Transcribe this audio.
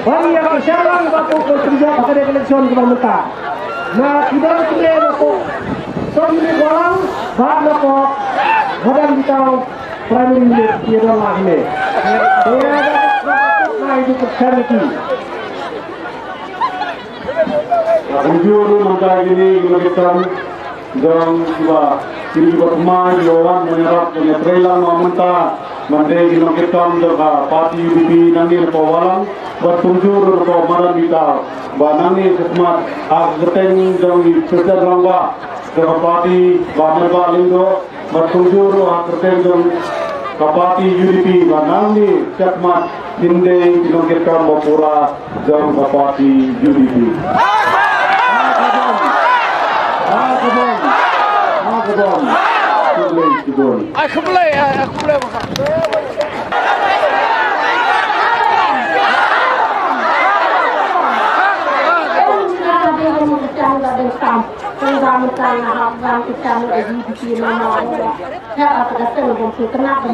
Bagi yang bersyarang bako kerja pada election kemerdekaan. Nah, tidak boleh bako. So ini orang bab bako badan kita primary dia dah ini. Dia ada itu kerja Ujur mangkal ini kita jang juga ini juga kemai lawan menyerap penyetrailan mamenta mandai kita juga parti UDP nanti lepawalang bertunjur atau maran kita banani semat agten jang peser langwa ke parti bameba lindo bertunjur agten jang kapati UDP banani semat hinde kita bapura jang kapati UDP. Aku boleh makan. Kenapa